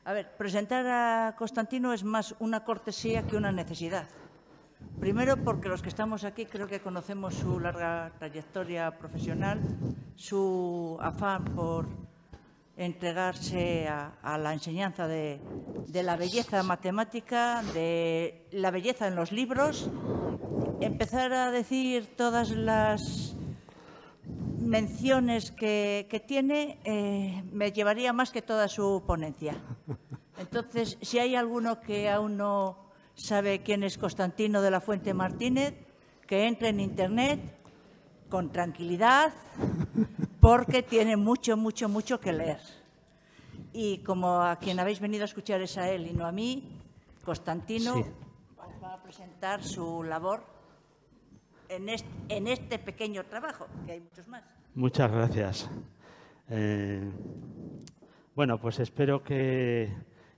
A ver, presentar a Constantino es más una cortesía que una necesidad. Primero, porque los que estamos aquí creo que conocemos su larga trayectoria profesional, su afán por entregarse a la enseñanza de la belleza matemática, de la belleza en los libros. Empezar a decir todas las menciones que tiene me llevaría más que toda su ponencia. Entonces, si hay alguno que aún no sabe quién es Constantino de la Fuente Martínez, que entre en Internet con tranquilidad, porque tiene mucho, mucho, mucho que leer. Y como a quien habéis venido a escuchar es a él y no a mí, Constantino Sí. os va a presentar su labor en este pequeño trabajo, que hay muchos más. Muchas gracias. Bueno, pues espero que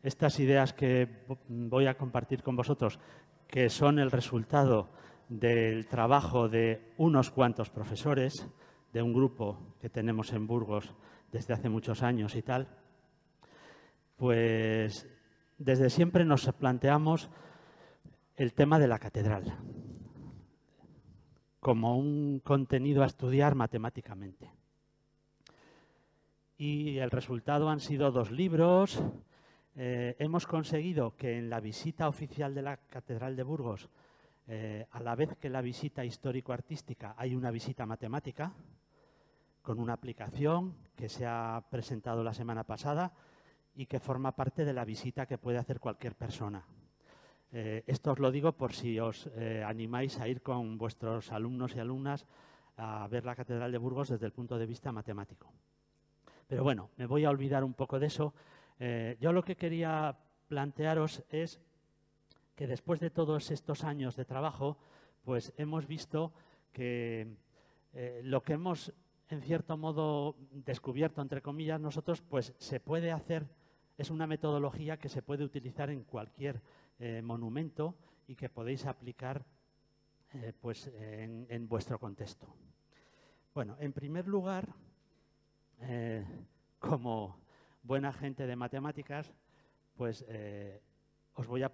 estas ideas que voy a compartir con vosotros, que son el resultado del trabajo de unos cuantos profesores, de un grupo que tenemos en Burgos desde hace muchos años y tal, pues desde siempre nos planteamos el tema de la catedral como un contenido a estudiar matemáticamente. Y el resultado han sido 2 libros. Hemos conseguido que en la visita oficial de la Catedral de Burgos, a la vez que la visita histórico-artística, hay una visita matemática con una aplicación que se ha presentado la semana pasada y que forma parte de la visita que puede hacer cualquier persona. Esto os lo digo por si os animáis a ir con vuestros alumnos y alumnas a ver la Catedral de Burgos desde el punto de vista matemático. Pero bueno, me voy a olvidar un poco de eso. Yo lo que quería plantearos es que después de todos estos años de trabajo, pues hemos visto que lo que hemos, en cierto modo, descubierto, entre comillas, nosotros, pues se puede hacer, es una metodología que se puede utilizar en cualquier monumento y que podéis aplicar pues en vuestro contexto. Bueno, en primer lugar, como buena gente de matemáticas, pues os voy a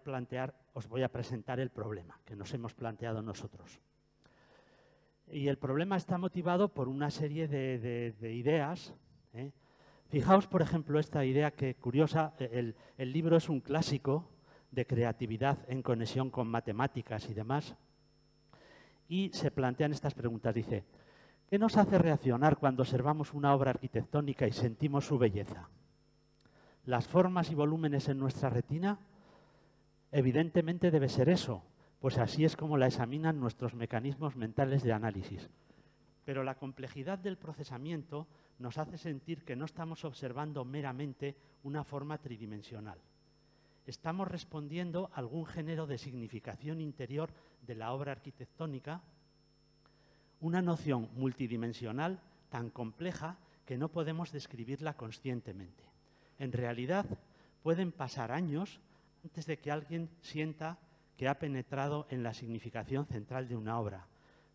presentar el problema que nos hemos planteado nosotros. Y el problema está motivado por una serie de ideas. Fijaos, por ejemplo, esta idea que curiosa, el libro es un clásico de creatividad en conexión con matemáticas y demás. Y se plantean estas preguntas. Dice, ¿qué nos hace reaccionar cuando observamos una obra arquitectónica y sentimos su belleza? ¿Las formas y volúmenes en nuestra retina? Evidentemente debe ser eso, pues así es como la examinan nuestros mecanismos mentales de análisis. Pero la complejidad del procesamiento nos hace sentir que no estamos observando meramente una forma tridimensional. Estamos respondiendo a algún género de significación interior de la obra arquitectónica, una noción multidimensional tan compleja que no podemos describirla conscientemente. En realidad, pueden pasar años antes de que alguien sienta que ha penetrado en la significación central de una obra.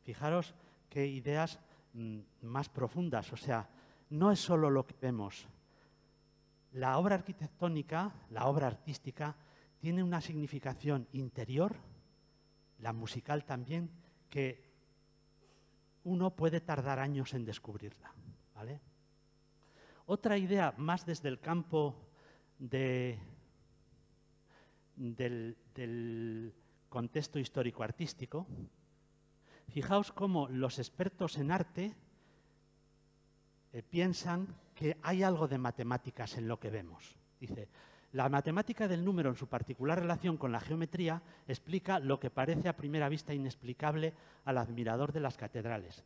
Fijaros qué ideas más profundas, o sea, no es solo lo que vemos. La obra arquitectónica, la obra artística, tiene una significación interior, la musical también, que uno puede tardar años en descubrirla, ¿vale? Otra idea más desde el campo del contexto histórico-artístico. Fijaos cómo los expertos en arte piensan que hay algo de matemáticas en lo que vemos. Dice, la matemática del número en su particular relación con la geometría explica lo que parece a primera vista inexplicable al admirador de las catedrales.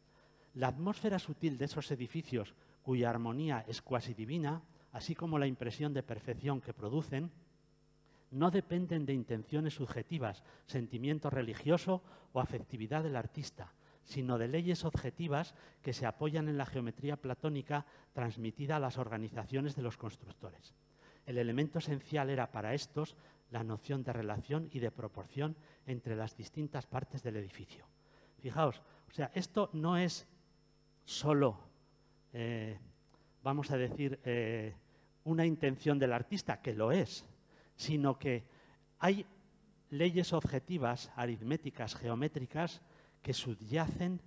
La atmósfera sutil de esos edificios, cuya armonía es cuasi divina, así como la impresión de perfección que producen, no dependen de intenciones subjetivas, sentimiento religioso o afectividad del artista, sino de leyes objetivas que se apoyan en la geometría platónica transmitida a las organizaciones de los constructores. El elemento esencial era para estos la noción de relación y de proporción entre las distintas partes del edificio. Fijaos, o sea, esto no es solo, vamos a decir, una intención del artista, que lo es, sino que hay leyes objetivas, aritméticas, geométricas, que subyacen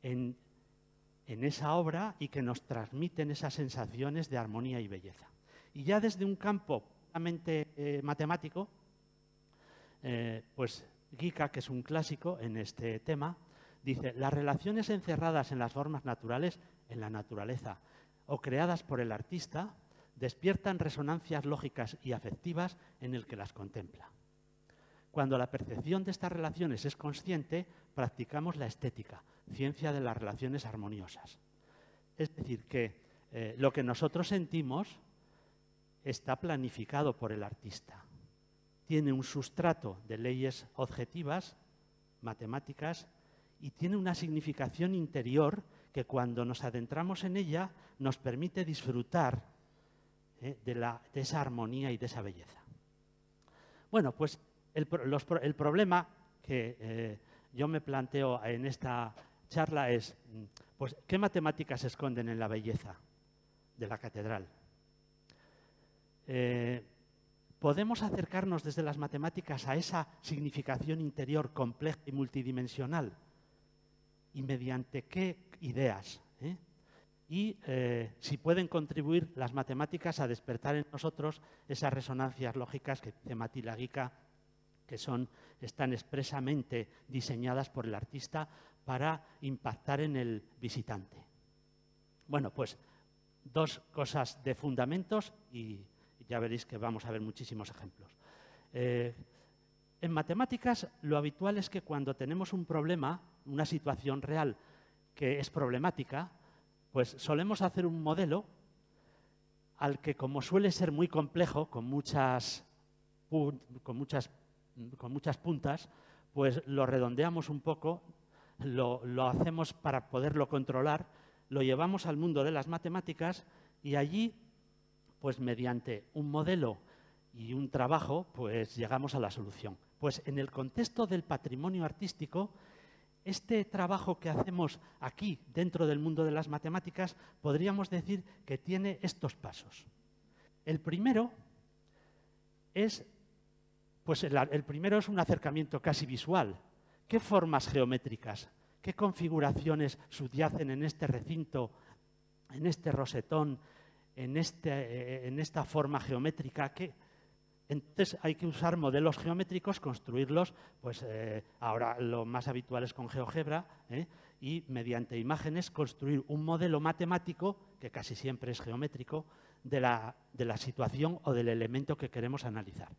en esa obra y que nos transmiten esas sensaciones de armonía y belleza. Y ya desde un campo puramente matemático, pues Guica, que es un clásico en este tema, dice: las relaciones encerradas en las formas naturales, en la naturaleza, o creadas por el artista, despiertan resonancias lógicas y afectivas en el que las contempla. Cuando la percepción de estas relaciones es consciente, practicamos la estética, ciencia de las relaciones armoniosas. Es decir, que lo que nosotros sentimos está planificado por el artista. Tiene un sustrato de leyes objetivas, matemáticas, y tiene una significación interior que cuando nos adentramos en ella nos permite disfrutar de esa armonía y de esa belleza. Bueno, pues el problema que yo me planteo en esta charla es, pues, ¿qué matemáticas se esconden en la belleza de la catedral? ¿Podemos acercarnos desde las matemáticas a esa significación interior compleja y multidimensional? ¿Y mediante qué ideas? Y si pueden contribuir las matemáticas a despertar en nosotros esas resonancias lógicas que dice Matilda Guica, que están expresamente diseñadas por el artista para impactar en el visitante. Bueno, pues dos cosas de fundamentos y ya veréis que vamos a ver muchísimos ejemplos. En matemáticas lo habitual es que cuando tenemos un problema, una situación real que es problemática, pues solemos hacer un modelo al que, como suele ser muy complejo, con muchas puntas, pues lo redondeamos un poco, lo hacemos para poderlo controlar, lo llevamos al mundo de las matemáticas y allí, pues mediante un modelo y un trabajo, pues llegamos a la solución. Pues en el contexto del patrimonio artístico, este trabajo que hacemos aquí, dentro del mundo de las matemáticas, podríamos decir que tiene estos pasos. El primero es un acercamiento casi visual. ¿Qué formas geométricas, qué configuraciones subyacen en este recinto, en este rosetón, en esta forma geométrica? Entonces hay que usar modelos geométricos, construirlos, pues ahora lo más habitual es con GeoGebra, y mediante imágenes construir un modelo matemático, que casi siempre es geométrico, de la situación o del elemento que queremos analizar.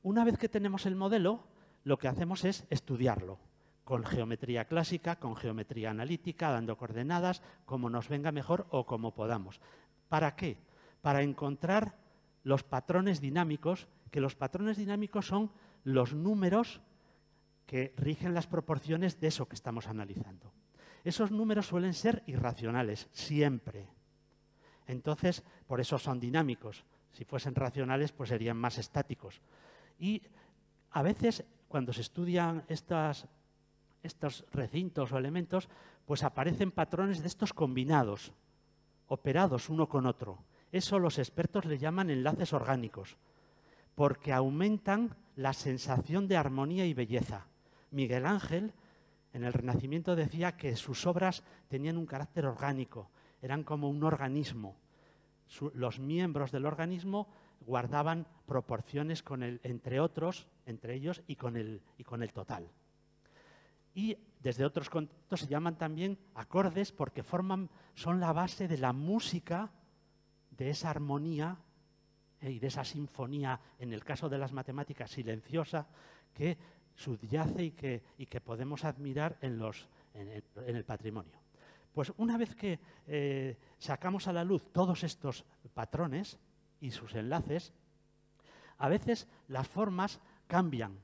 Una vez que tenemos el modelo, lo que hacemos es estudiarlo con geometría clásica, con geometría analítica, dando coordenadas, como nos venga mejor o como podamos. ¿Para qué? Para encontrar los patrones dinámicos, que los patrones dinámicos son los números que rigen las proporciones de eso que estamos analizando. Esos números suelen ser irracionales, siempre. Entonces, por eso son dinámicos. Si fuesen racionales, pues serían más estáticos. Y a veces, cuando se estudian estos recintos o elementos, pues aparecen patrones de estos combinados, operados uno con otro. Eso los expertos le llaman enlaces orgánicos, porque aumentan la sensación de armonía y belleza. Miguel Ángel, en el Renacimiento, decía que sus obras tenían un carácter orgánico, eran como un organismo. Los miembros del organismo guardaban proporciones entre ellos y con el total. Y desde otros contextos se llaman también acordes porque son la base de la música, de esa armonía y de esa sinfonía, en el caso de las matemáticas, silenciosa, que subyace y que podemos admirar en el patrimonio. Pues una vez que sacamos a la luz todos estos patrones y sus enlaces, a veces las formas cambian,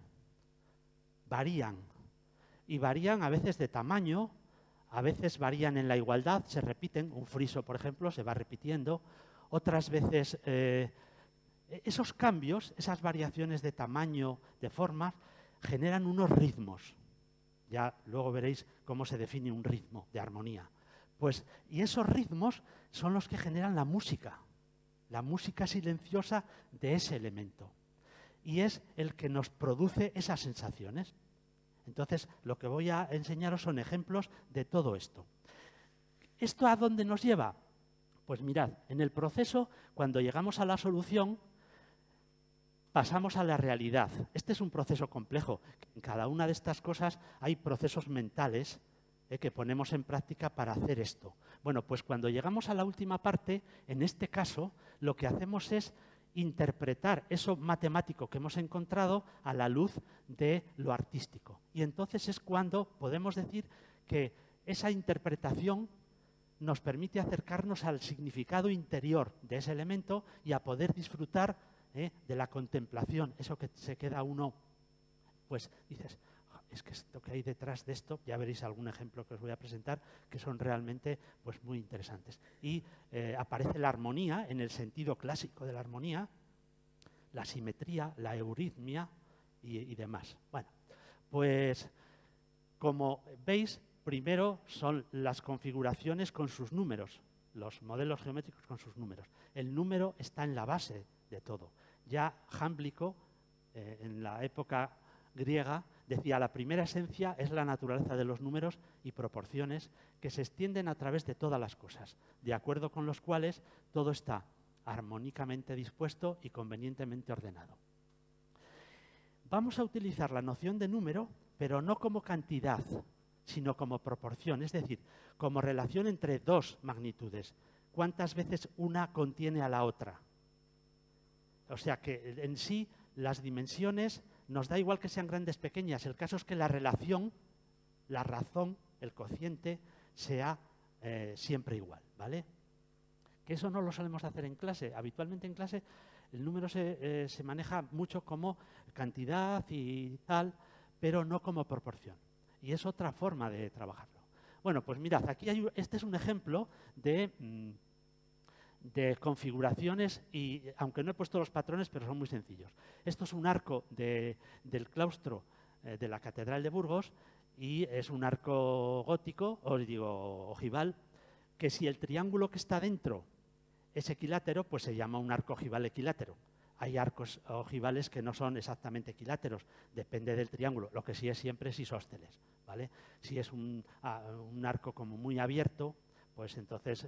varían, y varían a veces de tamaño, a veces varían en la igualdad, se repiten. Un friso, por ejemplo, se va repitiendo. Otras veces esos cambios, esas variaciones de tamaño, de forma, generan unos ritmos. Ya luego veréis cómo se define un ritmo de armonía. Pues, y esos ritmos son los que generan la música silenciosa de ese elemento. Y es el que nos produce esas sensaciones. Entonces, lo que voy a enseñaros son ejemplos de todo esto. ¿Esto a dónde nos lleva? Pues mirad, en el proceso, cuando llegamos a la solución, pasamos a la realidad. Este es un proceso complejo. En cada una de estas cosas hay procesos mentales que ponemos en práctica para hacer esto. Bueno, pues cuando llegamos a la última parte, en este caso, lo que hacemos es interpretar eso matemático que hemos encontrado a la luz de lo artístico. Y entonces es cuando podemos decir que esa interpretación nos permite acercarnos al significado interior de ese elemento y a poder disfrutar de la contemplación. Eso que se queda uno, pues dices, es que esto que hay detrás de esto, ya veréis algún ejemplo que os voy a presentar, que son realmente pues, muy interesantes. Y aparece la armonía, en el sentido clásico de la armonía, la simetría, la euritmia y demás. Bueno, pues como veis, primero son las configuraciones con sus números, los modelos geométricos con sus números. El número está en la base de todo. Ya Jámblico, en la época griega, decía, la primera esencia es la naturaleza de los números y proporciones que se extienden a través de todas las cosas, de acuerdo con los cuales todo está armónicamente dispuesto y convenientemente ordenado. Vamos a utilizar la noción de número, pero no como cantidad, sino como proporción, es decir, como relación entre dos magnitudes. ¿Cuántas veces una contiene a la otra? O sea que en sí las dimensiones nos da igual que sean grandes o pequeñas. El caso es que la relación, la razón, el cociente sea siempre igual, ¿vale? Que eso no lo solemos hacer en clase. Habitualmente en clase el número se maneja mucho como cantidad y tal, pero no como proporción. Y es otra forma de trabajarlo. Bueno, pues mirad, aquí este es un ejemplo de configuraciones, y aunque no he puesto los patrones, pero son muy sencillos. Esto es un arco del claustro de la Catedral de Burgos, y es un arco gótico, os digo ojival, que si el triángulo que está dentro es equilátero, pues se llama un arco ojival equilátero. Hay arcos ojivales que no son exactamente equiláteros, depende del triángulo. Lo que sí es siempre es isósceles, ¿vale? Si es un arco como muy abierto, pues entonces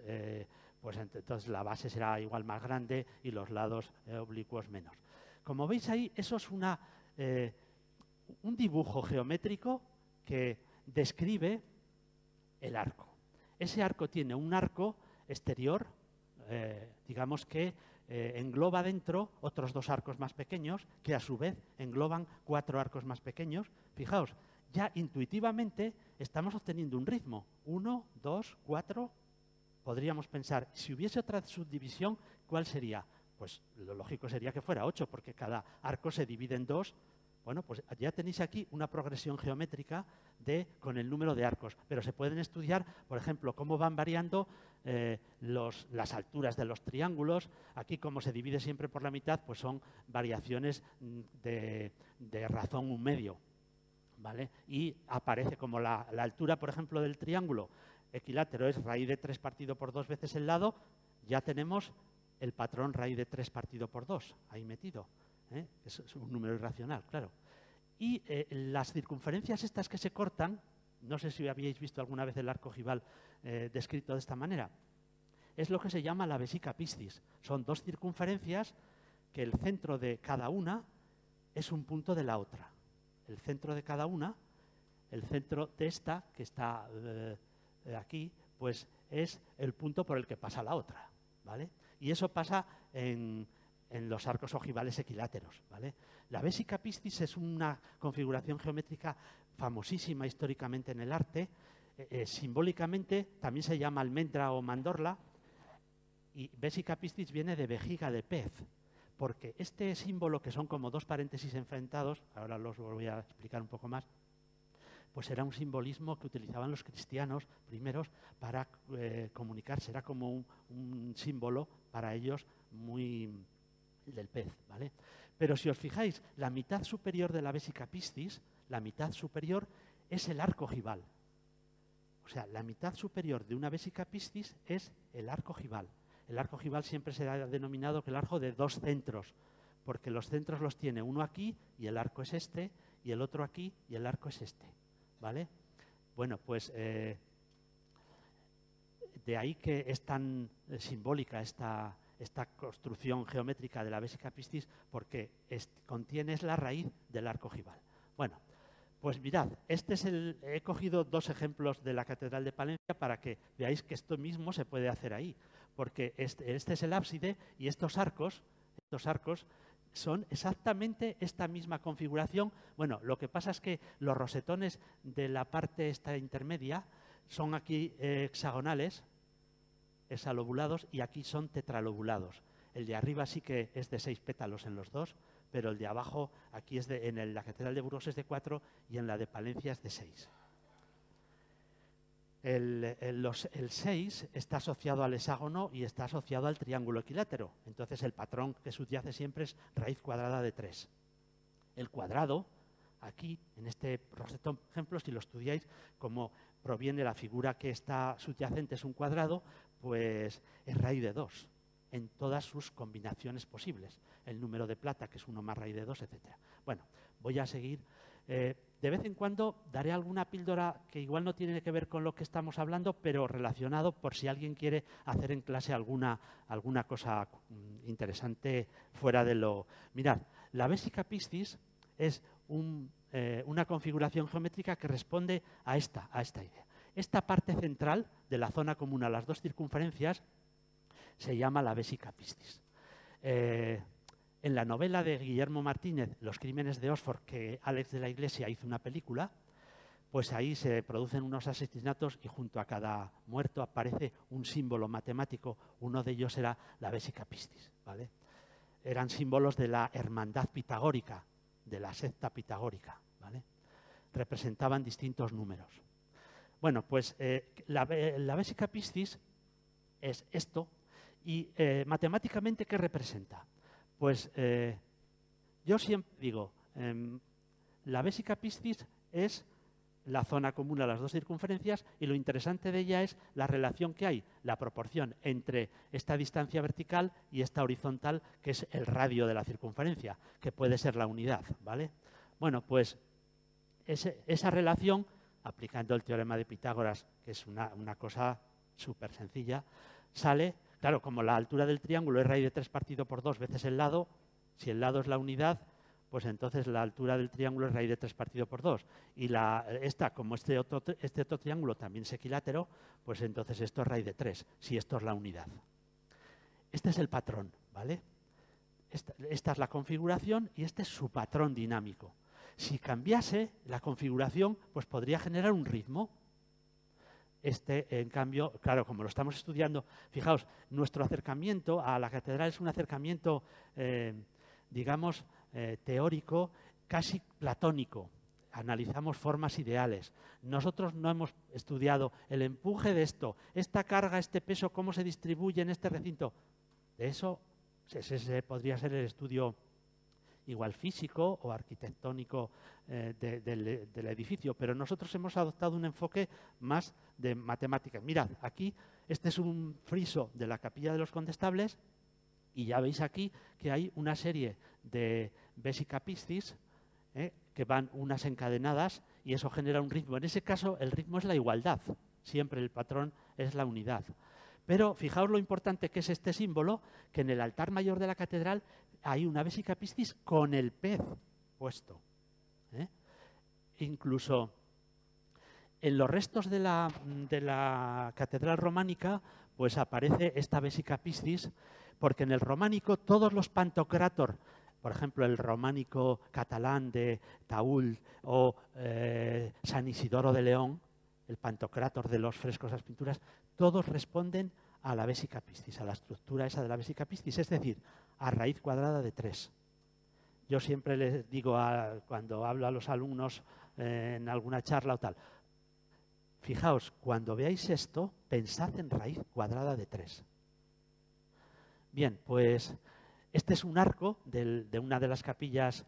la base será igual más grande y los lados oblicuos menos. Como veis ahí, eso es un dibujo geométrico que describe el arco. Ese arco tiene un arco exterior, digamos que engloba dentro otros dos arcos más pequeños, que a su vez engloban 4 arcos más pequeños. Fijaos, ya intuitivamente estamos obteniendo un ritmo. 1, 2, 4. Podríamos pensar, si hubiese otra subdivisión, ¿cuál sería? Pues lo lógico sería que fuera 8, porque cada arco se divide en 2. Bueno, pues ya tenéis aquí una progresión geométrica con el número de arcos. Pero se pueden estudiar, por ejemplo, cómo van variando las alturas de los triángulos. Aquí, como se divide siempre por la mitad, pues son variaciones de razón un medio, ¿vale? Y aparece como la altura, por ejemplo, del triángulo equilátero es raíz de 3 partido por 2 veces el lado, ya tenemos el patrón raíz de 3 partido por 2 ahí metido. Es un número irracional, claro. Y las circunferencias estas que se cortan, no sé si habíais visto alguna vez el arco ojival descrito de esta manera, es lo que se llama la vesica piscis. Son 2 circunferencias que el centro de cada una es un punto de la otra. El centro de cada una, el centro de esta, que está aquí, pues es el punto por el que pasa la otra, ¿vale? Y eso pasa en los arcos ojivales equiláteros, ¿vale? La vesica piscis es una configuración geométrica famosísima históricamente en el arte. Simbólicamente también se llama almendra o mandorla, y vesica piscis viene de vejiga de pez, porque este símbolo, que son como 2 paréntesis enfrentados, ahora los voy a explicar un poco más, pues era un simbolismo que utilizaban los cristianos primeros para comunicarse, era como un símbolo para ellos muy del pez, ¿vale? Pero si os fijáis, la mitad superior de la vesica piscis, la mitad superior es el arco ojival. O sea, la mitad superior de una Vesica Piscis es el arco ojival. El arco ojival siempre se ha denominado que el arco de 2 centros, porque los centros los tiene uno aquí y el arco es este, y el otro aquí y el arco es este, ¿vale? Bueno, pues de ahí que es tan simbólica esta construcción geométrica de la Vesica Piscis, porque contiene la raíz del arco ojival. Bueno, pues mirad, he cogido 2 ejemplos de la Catedral de Palencia para que veáis que esto mismo se puede hacer ahí, porque este es el ábside y estos arcos son exactamente esta misma configuración. Bueno, lo que pasa es que los rosetones de la parte esta intermedia son aquí hexagonales, hexalobulados, y aquí son tetralobulados. El de arriba sí que es de 6 pétalos en los dos, pero el de abajo, aquí en la Catedral de Burgos es de 4 y en la de Palencia es de 6. El 6 está asociado al hexágono y está asociado al triángulo equilátero. Entonces el patrón que subyace siempre es raíz cuadrada de 3. El cuadrado, aquí, en este rosetón, por ejemplo, si lo estudiáis, como proviene la figura que está subyacente es un cuadrado, pues es raíz de 2 en todas sus combinaciones posibles. El número de plata, que es 1 más raíz de 2, etc. Bueno, voy a seguir. De vez en cuando daré alguna píldora que igual no tiene que ver con lo que estamos hablando, pero relacionado por si alguien quiere hacer en clase alguna cosa interesante fuera de lo... Mirad, la Vesica Piscis es una configuración geométrica que responde a esta idea. Esta parte central de la zona común a las 2 circunferencias se llama la Vesica Piscis. En la novela de Guillermo Martínez, Los crímenes de Oxford, que Alex de la Iglesia hizo una película, pues ahí se producen unos asesinatos y junto a cada muerto aparece un símbolo matemático. Uno de ellos era la Vesica Piscis, ¿vale? Eran símbolos de la hermandad pitagórica, de la secta pitagórica, ¿vale? Representaban distintos números. Bueno, pues la Vesica Piscis es esto. Y matemáticamente, ¿qué representa? Pues yo siempre digo, la Vesica Piscis es la zona común a las 2 circunferencias y lo interesante de ella es la relación que hay, la proporción entre esta distancia vertical y esta horizontal, que es el radio de la circunferencia, que puede ser la unidad, ¿vale? Bueno, pues esa relación, aplicando el teorema de Pitágoras, que es una cosa súper sencilla, sale... Claro, como la altura del triángulo es raíz de 3 partido por 2 veces el lado, si el lado es la unidad, pues entonces la altura del triángulo es raíz de 3 partido por 2. Y como este otro triángulo también es equilátero, pues entonces esto es raíz de 3, si esto es la unidad. Este es el patrón, ¿vale? Esta es la configuración y este es su patrón dinámico. Si cambiase la configuración, pues podría generar un ritmo. En cambio, claro, como lo estamos estudiando, fijaos, nuestro acercamiento a la catedral es un acercamiento, digamos, teórico, casi platónico. Analizamos formas ideales. Nosotros no hemos estudiado el empuje de esto, esta carga, este peso, cómo se distribuye en este recinto. De eso, ese podría ser el estudio igual físico o arquitectónico del edificio, pero nosotros hemos adoptado un enfoque más de matemáticas. Mirad, aquí este es un friso de la Capilla de los Condestables y ya veis aquí que hay una serie de Vesica Piscis que van unas encadenadas y eso genera un ritmo. En ese caso el ritmo es la igualdad, siempre el patrón es la unidad. Pero fijaos lo importante que es este símbolo, que en el altar mayor de la catedral hay una Vesica Piscis con el pez puesto. Incluso en los restos de la catedral románica pues aparece esta Vesica Piscis, porque en el románico todos los pantocrátor, por ejemplo el románico catalán de Taúl o San Isidoro de León, el pantocrátor de los frescos, las pinturas, todos responden a la Vesica Piscis, a la estructura esa de la Vesica Piscis, es decir, a raíz cuadrada de 3. Yo siempre les digo, cuando hablo a los alumnos en alguna charla o tal, fijaos, cuando veáis esto, pensad en raíz cuadrada de 3. Bien, pues este es un arco de una de las capillas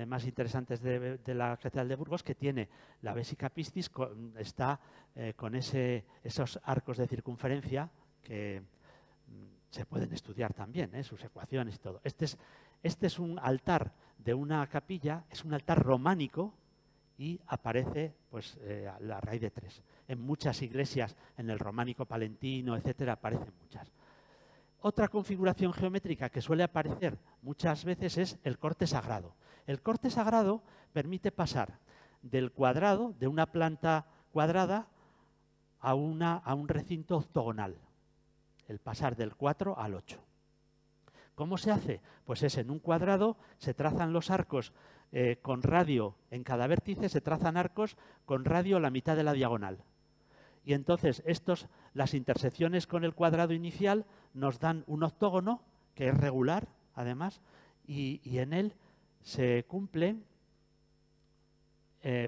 más interesantes de la Catedral de Burgos, que tiene la Vesica Piscis, está con esos arcos de circunferencia que se pueden estudiar también, sus ecuaciones y todo. Este es un altar de una capilla, es un altar románico y aparece pues, la raíz de 3. En muchas iglesias, en el románico palentino, etcétera, aparecen muchas. Otra configuración geométrica que suele aparecer muchas veces es el corte sagrado. El corte sagrado permite pasar del cuadrado, de una planta cuadrada, a un recinto octogonal. El pasar del 4 al 8. ¿Cómo se hace? Pues es en un cuadrado, se trazan los arcos con radio en cada vértice, se trazan arcos con radio a la mitad de la diagonal. Y entonces las intersecciones con el cuadrado inicial nos dan un octógono, que es regular, además, y en él se cumplen,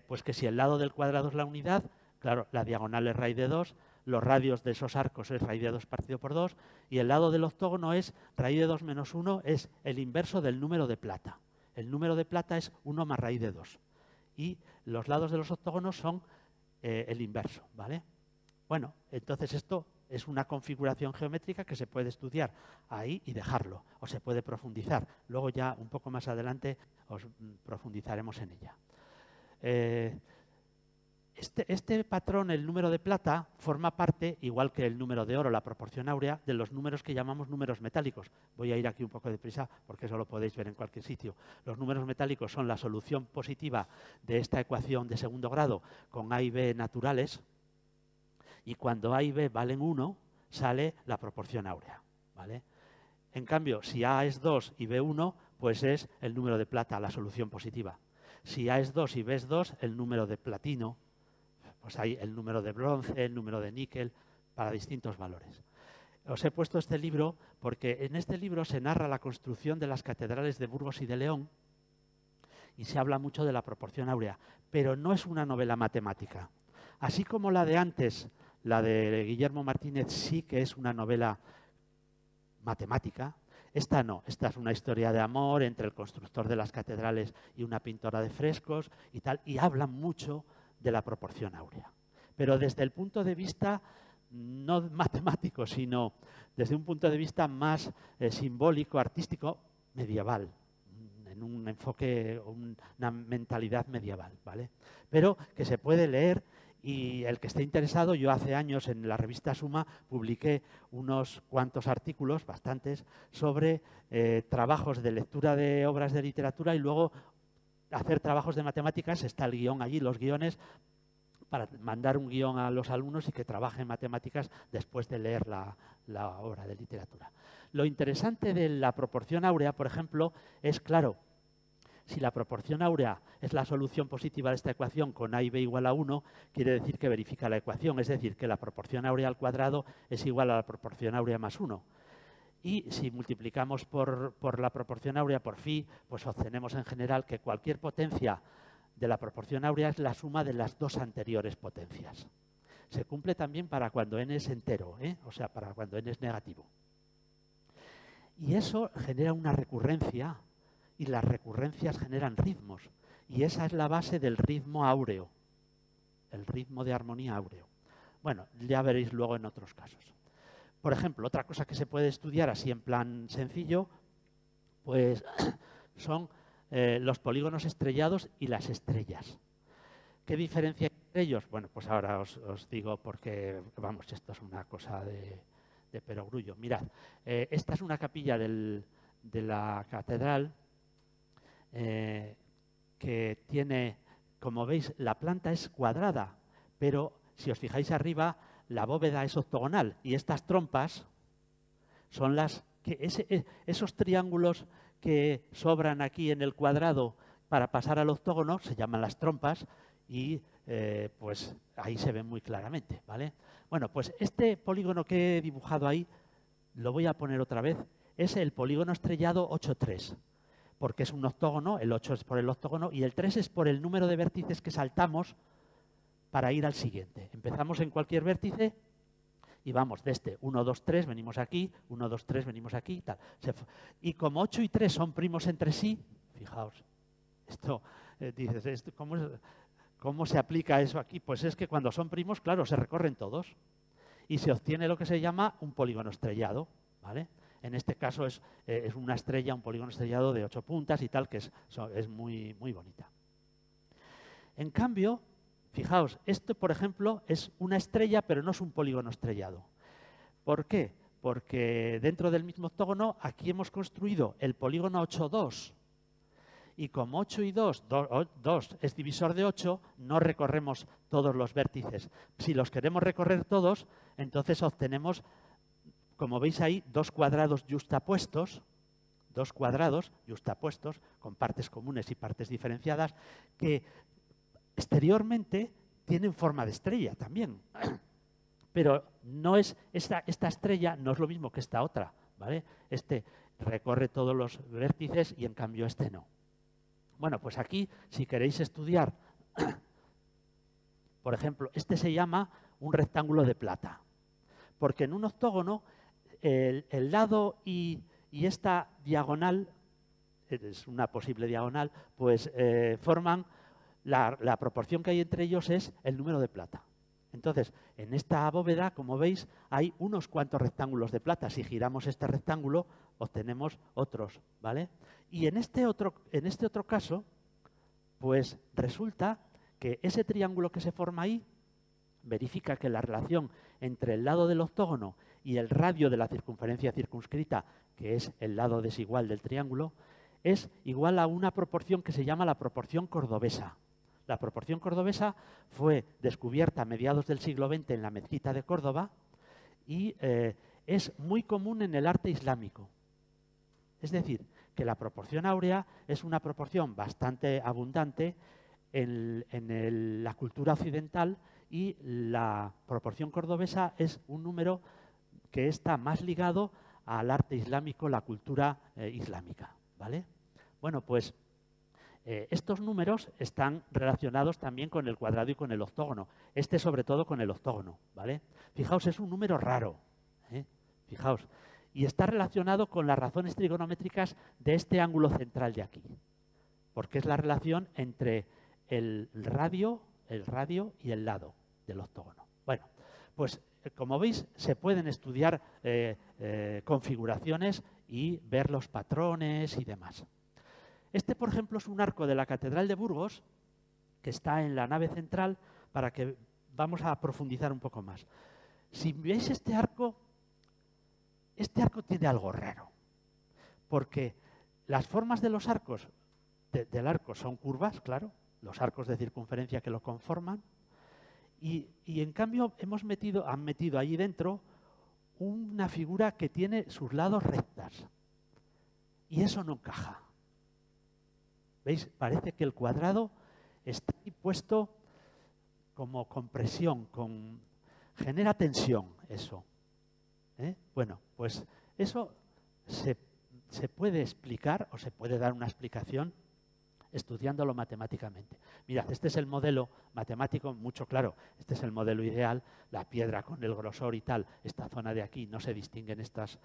pues que si el lado del cuadrado es la unidad, claro, la diagonal es raíz de 2, los radios de esos arcos es raíz de 2 partido por 2, y el lado del octógono es raíz de 2 menos 1, es el inverso del número de plata. El número de plata es 1 más raíz de 2. Y los lados de los octógonos son el inverso, ¿vale? Bueno, entonces esto es una configuración geométrica que se puede estudiar ahí y dejarlo, o se puede profundizar. Luego ya un poco más adelante os profundizaremos en ella. Este patrón, el número de plata, forma parte, igual que el número de oro, la proporción áurea, de los números que llamamos números metálicos. Voy a ir aquí un poco deprisa porque eso lo podéis ver en cualquier sitio. Los números metálicos son la solución positiva de esta ecuación de segundo grado con A y B naturales, y cuando A y B valen 1, sale la proporción áurea, ¿vale? En cambio, si A es 2 y B 1, pues es el número de plata, la solución positiva. Si A es 2 y B es 2, el número de platino, pues hay el número de bronce, el número de níquel, para distintos valores. Os he puesto este libro porque en este libro se narra la construcción de las catedrales de Burgos y de León y se habla mucho de la proporción áurea, pero no es una novela matemática. Así como la de antes, la de Guillermo Martínez, sí que es una novela matemática. Esta no, esta es una historia de amor entre el constructor de las catedrales y una pintora de frescos y tal, y habla mucho de la proporción áurea. Pero desde el punto de vista no matemático, sino desde un punto de vista más simbólico, artístico, medieval, en un enfoque, una mentalidad medieval, ¿vale? Pero que se puede leer. Y el que esté interesado, yo hace años en la revista Suma publiqué unos cuantos artículos, bastantes, sobre trabajos de lectura de obras de literatura y luego hacer trabajos de matemáticas. Está el guión allí, los guiones, para mandar un guión a los alumnos y que trabajen matemáticas después de leer la obra de literatura. Lo interesante de la proporción áurea, por ejemplo, es, claro, si la proporción áurea es la solución positiva de esta ecuación con A y B igual a 1, quiere decir que verifica la ecuación, es decir, que la proporción áurea al cuadrado es igual a la proporción áurea más 1. Y si multiplicamos por la proporción áurea por phi, pues obtenemos en general que cualquier potencia de la proporción áurea es la suma de las dos anteriores potencias. Se cumple también para cuando n es entero, o sea, para cuando n es negativo. Y eso genera una recurrencia, y las recurrencias generan ritmos. Y esa es la base del ritmo áureo, el ritmo de armonía áureo. Bueno, ya veréis luego en otros casos. Por ejemplo, otra cosa que se puede estudiar así en plan sencillo, pues son los polígonos estrellados y las estrellas. ¿Qué diferencia hay entre ellos? Bueno, pues ahora os digo porque, vamos, esto es una cosa de perogrullo. Mirad, esta es una capilla de la catedral que tiene, como veis, la planta es cuadrada, pero si os fijáis arriba, la bóveda es octogonal y estas trompas son esos triángulos que sobran aquí en el cuadrado para pasar al octógono, se llaman las trompas y pues ahí se ven muy claramente, ¿vale? Bueno, pues este polígono que he dibujado ahí, lo voy a poner otra vez, es el polígono estrellado 8,3. Porque es un octógono, el 8 es por el octógono y el 3 es por el número de vértices que saltamos para ir al siguiente. Empezamos en cualquier vértice y vamos de este 1, 2, 3, venimos aquí, 1, 2, 3, venimos aquí y tal. Y como 8 y 3 son primos entre sí, fijaos, Esto, dices, ¿cómo se aplica eso aquí? Pues es que cuando son primos, claro, se recorren todos y se obtiene lo que se llama un polígono estrellado, ¿vale? En este caso es una estrella, un polígono estrellado de 8 puntas y tal, que es muy, muy bonita. En cambio, fijaos, esto, por ejemplo, es una estrella, pero no es un polígono estrellado. ¿Por qué? Porque dentro del mismo octógono, aquí hemos construido el polígono 8,2. Y como 8 y 2 es divisor de 8, no recorremos todos los vértices. Si los queremos recorrer todos, entonces obtenemos, como veis ahí, dos cuadrados yuxtapuestos, con partes comunes y partes diferenciadas, que exteriormente tienen forma de estrella también. Pero no es esta estrella no es lo mismo que esta otra, ¿vale? Este recorre todos los vértices y en cambio este no. Bueno, pues aquí, si queréis estudiar, por ejemplo, este se llama un rectángulo de plata, porque en un octógono el lado y esta diagonal, es una posible diagonal, pues forman la proporción que hay entre ellos es el número de plata. Entonces, en esta bóveda, como veis, hay unos cuantos rectángulos de plata. Si giramos este rectángulo, obtenemos otros, ¿vale? Y en este otro caso, pues resulta que ese triángulo que se forma ahí verifica que la relación entre el lado del octógono y el radio de la circunferencia circunscrita, que es el lado desigual del triángulo, es igual a una proporción que se llama la proporción cordobesa. La proporción cordobesa fue descubierta a mediados del siglo XX en la mezquita de Córdoba y es muy común en el arte islámico. Es decir, que la proporción áurea es una proporción bastante abundante en la cultura occidental y la proporción cordobesa es un número que está más ligado al arte islámico, la cultura islámica, ¿vale? Bueno, pues estos números están relacionados también con el cuadrado y con el octógono. Este sobre todo con el octógono, ¿vale? Fijaos, es un número raro, ¿eh? Fijaos. Y está relacionado con las razones trigonométricas de este ángulo central de aquí. Porque es la relación entre el radio y el lado del octógono. Bueno, pues como veis, se pueden estudiar configuraciones y ver los patrones y demás. Este, por ejemplo, es un arco de la Catedral de Burgos, que está en la nave central, para que vamos a profundizar un poco más. Si veis este arco tiene algo raro, porque las formas de los arcos del arco son curvas, claro, los arcos de circunferencia que lo conforman, y en cambio han metido allí dentro una figura que tiene sus lados rectas, y eso no encaja. ¿Veis? Parece que el cuadrado está ahí puesto como con presión, genera tensión eso. Bueno, pues eso se puede explicar o se puede dar una explicación estudiándolo matemáticamente. Mirad, este es el modelo matemático, mucho claro, este es el modelo ideal, la piedra con el grosor y tal, esta zona de aquí no se distinguen estas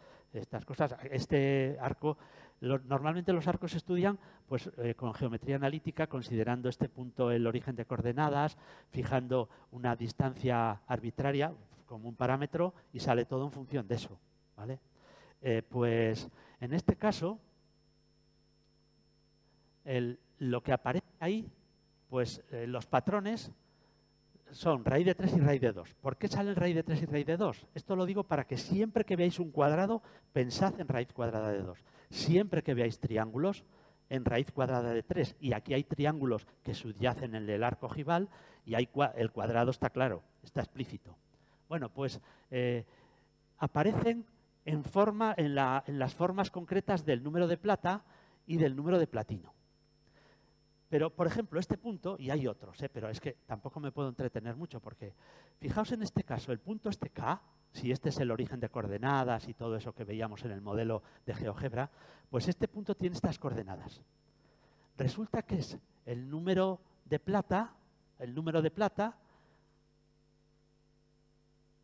cosas. Este arco, normalmente los arcos se estudian pues, con geometría analítica, considerando este punto el origen de coordenadas, fijando una distancia arbitraria como un parámetro y sale todo en función de eso, ¿vale? Pues en este caso, lo que aparece ahí, pues los patrones son raíz de 3 y raíz de 2. ¿Por qué salen raíz de 3 y raíz de 2? Esto lo digo para que siempre que veáis un cuadrado, pensad en raíz cuadrada de 2. Siempre que veáis triángulos, en raíz cuadrada de 3. Y aquí hay triángulos que subyacen en el arco ojival y el cuadrado está claro, está explícito. Bueno, pues aparecen en las formas concretas del número de plata y del número de platino. Pero, por ejemplo, este punto, y hay otros, pero es que tampoco me puedo entretener mucho porque, fijaos en este caso, el punto este K, si este es el origen de coordenadas y todo eso que veíamos en el modelo de GeoGebra, pues este punto tiene estas coordenadas. Resulta que es el número de plata,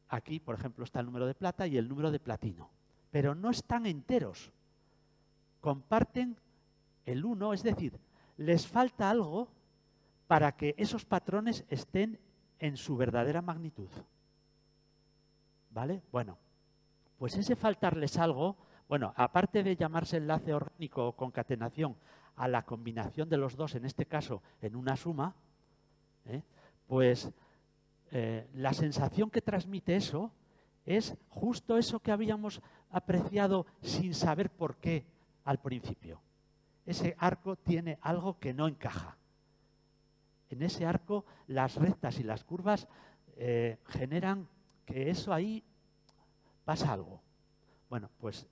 aquí, por ejemplo, está el número de plata y el número de platino, pero no están enteros, comparten el 1, es decir, les falta algo para que esos patrones estén en su verdadera magnitud. ¿Vale? Bueno, pues ese faltarles algo, bueno, aparte de llamarse enlace orgánico o concatenación a la combinación de los dos, en este caso en una suma, pues la sensación que transmite eso es justo eso que habíamos apreciado sin saber por qué al principio. Ese arco tiene algo que no encaja. En ese arco las rectas y las curvas generan que eso ahí pasa algo. Bueno, pues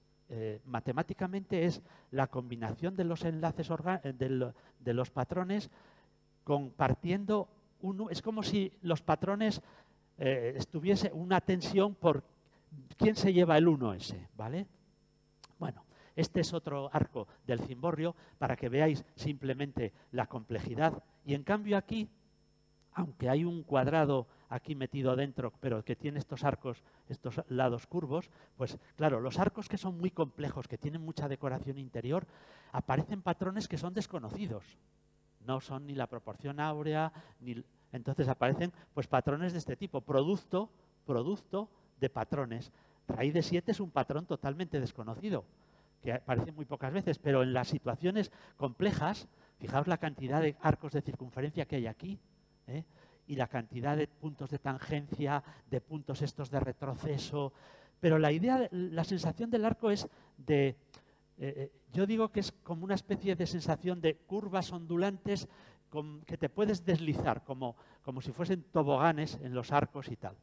matemáticamente es la combinación de los enlaces de los patrones compartiendo uno. Es como si los patrones estuviese una tensión por quién se lleva el 1 ese, ¿vale? Bueno, este es otro arco del cimborrio para que veáis simplemente la complejidad. Y en cambio aquí, aunque hay un cuadrado aquí metido dentro, pero que tiene estos arcos, estos lados curvos, pues claro, los arcos que son muy complejos, que tienen mucha decoración interior, aparecen patrones que son desconocidos. No son ni la proporción áurea, ni... Entonces aparecen pues patrones de este tipo, producto de patrones. Raíz de 7 es un patrón totalmente desconocido, que aparece muy pocas veces, pero en las situaciones complejas, fijaos la cantidad de arcos de circunferencia que hay aquí, y la cantidad de puntos de tangencia, de puntos estos de retroceso. Pero la idea, la sensación del arco es de... yo digo que es como una especie de sensación de curvas ondulantes que te puedes deslizar, como si fuesen toboganes en los arcos y tal.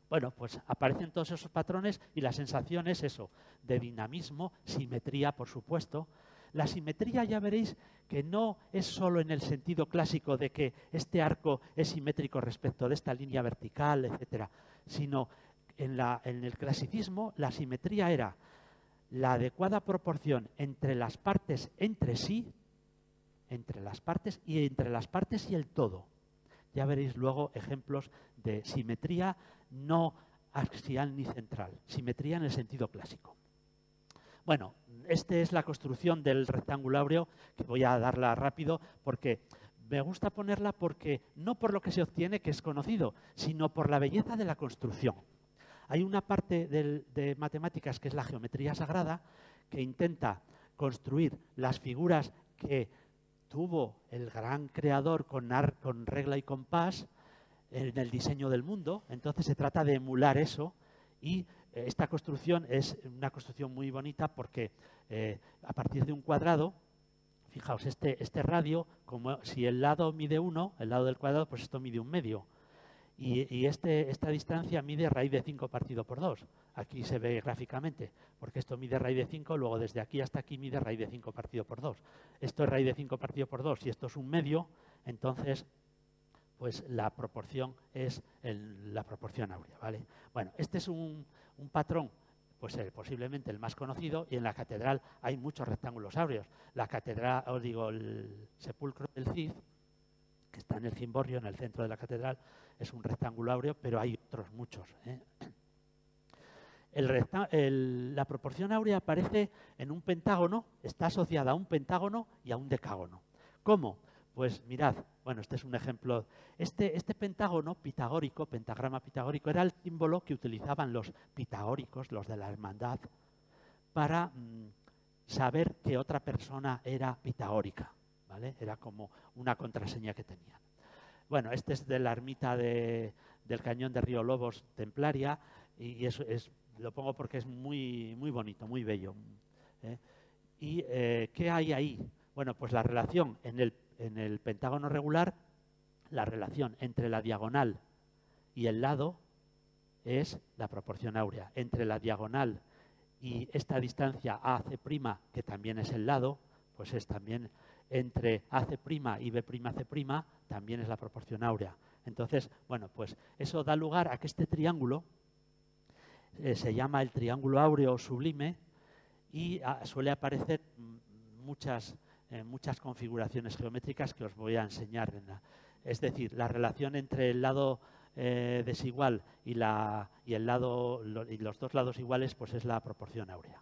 Bueno, pues aparecen todos esos patrones y la sensación es eso, de dinamismo, simetría, por supuesto. La simetría ya veréis que no es solo en el sentido clásico de que este arco es simétrico respecto de esta línea vertical, etcétera, sino en el clasicismo la simetría era la adecuada proporción entre las partes entre sí, entre las partes y entre las partes y el todo. Ya veréis luego ejemplos de simetría no axial ni central, simetría en el sentido clásico. Bueno, esta es la construcción del rectángulo áureo, que voy a darla rápido porque me gusta ponerla porque no por lo que se obtiene, que es conocido, sino por la belleza de la construcción. Hay una parte de matemáticas que es la geometría sagrada, que intenta construir las figuras que tuvo el gran creador con regla y compás en el diseño del mundo. Entonces se trata de emular eso y esta construcción es una construcción muy bonita porque a partir de un cuadrado, fijaos, este radio, como si el lado mide 1, el lado del cuadrado, pues esto mide 1 medio. Y esta distancia mide raíz de 5 partido por 2. Aquí se ve gráficamente, porque esto mide raíz de 5, luego desde aquí hasta aquí mide raíz de 5 partido por 2. Esto es raíz de 5 partido por 2 y esto es 1 medio, entonces pues la proporción es la proporción áurea, ¿vale? Bueno, este es un patrón, pues posiblemente el más conocido, y en la catedral hay muchos rectángulos áureos. La catedral, os digo, el sepulcro del Cid, que está en el cimborrio, en el centro de la catedral, es un rectángulo áureo, pero hay otros muchos. La proporción áurea aparece en un pentágono, está asociada a un pentágono y a un decágono. ¿Cómo? Pues mirad, bueno, este es un ejemplo. Este pentágono pitagórico, pentagrama pitagórico, era el símbolo que utilizaban los pitagóricos, los de la hermandad, para saber que otra persona era pitagórica, ¿vale? Era como una contraseña que tenían. Bueno, este es de la ermita del Cañón de Río Lobos, templaria, y eso lo pongo porque es muy, muy bonito, muy bello. ¿Y qué hay ahí? Bueno, pues la relación en el pentágono regular, la relación entre la diagonal y el lado es la proporción áurea. Entre la diagonal y esta distancia AC', que también es el lado, pues es también entre AC' y B'Ac', también es la proporción áurea. Entonces, bueno, pues eso da lugar a que este triángulo se llama el triángulo áureo sublime y suele aparecer muchas configuraciones geométricas que os voy a enseñar. Es decir, la relación entre el lado desigual y los dos lados iguales, pues es la proporción áurea.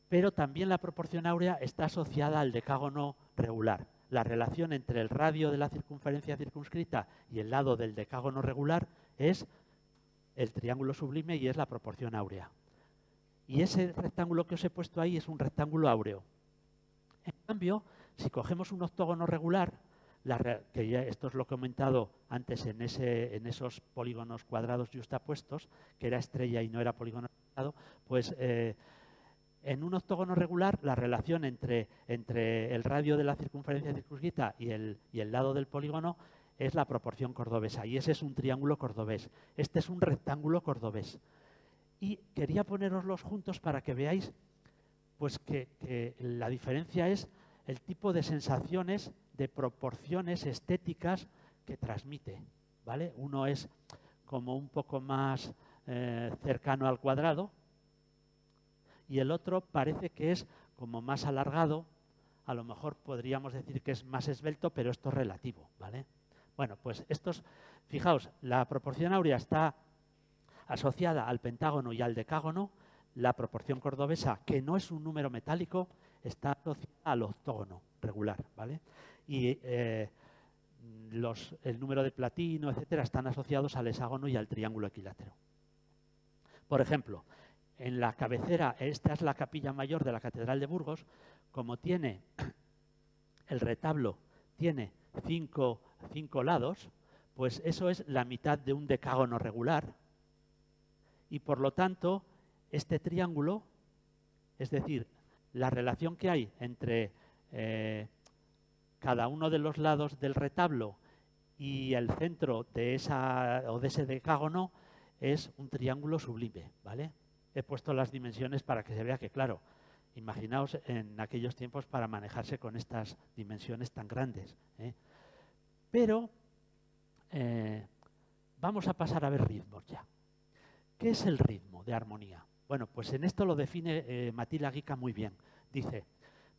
pero también la proporción áurea está asociada al decágono regular. La relación entre el radio de la circunferencia circunscrita y el lado del decágono regular es el triángulo sublime y es la proporción áurea. Y ese rectángulo que os he puesto ahí es un rectángulo áureo. En cambio, si cogemos un octógono regular, que ya esto es lo que he comentado antes en esos polígonos cuadrados yuxtapuestos, que era estrella y no era polígono cuadrado, pues en un octógono regular la relación entre el radio de la circunferencia circunscrita y el lado del polígono es la proporción cordobesa, y ese es un triángulo cordobés. Este es un rectángulo cordobés. Y quería poneroslos juntos para que veáis pues que la diferencia es el tipo de sensaciones, de proporciones estéticas que transmite, ¿vale? Uno es como un poco más cercano al cuadrado y el otro parece que es como más alargado. A lo mejor podríamos decir que es más esbelto, pero esto es relativo, ¿vale? Bueno, pues fijaos, la proporción áurea está asociada al pentágono y al decágono. La proporción cordobesa, que no es un número metálico, está asociada al octógono regular, ¿vale? Y el número de platino, etcétera, están asociados al hexágono y al triángulo equilátero. Por ejemplo, en la cabecera, esta es la capilla mayor de la Catedral de Burgos, como tiene el retablo, tiene cinco lados, pues eso es la mitad de un decágono regular, y por lo tanto, este triángulo, es decir, la relación que hay entre cada uno de los lados del retablo y el centro de ese decágono es un triángulo sublime, ¿vale? He puesto las dimensiones para que se vea que, claro, imaginaos en aquellos tiempos para manejarse con estas dimensiones tan grandes, ¿eh? Pero vamos a pasar a ver ritmos ya. ¿Qué es el ritmo de armonía? Bueno, pues en esto lo define Matilda Guica muy bien. Dice,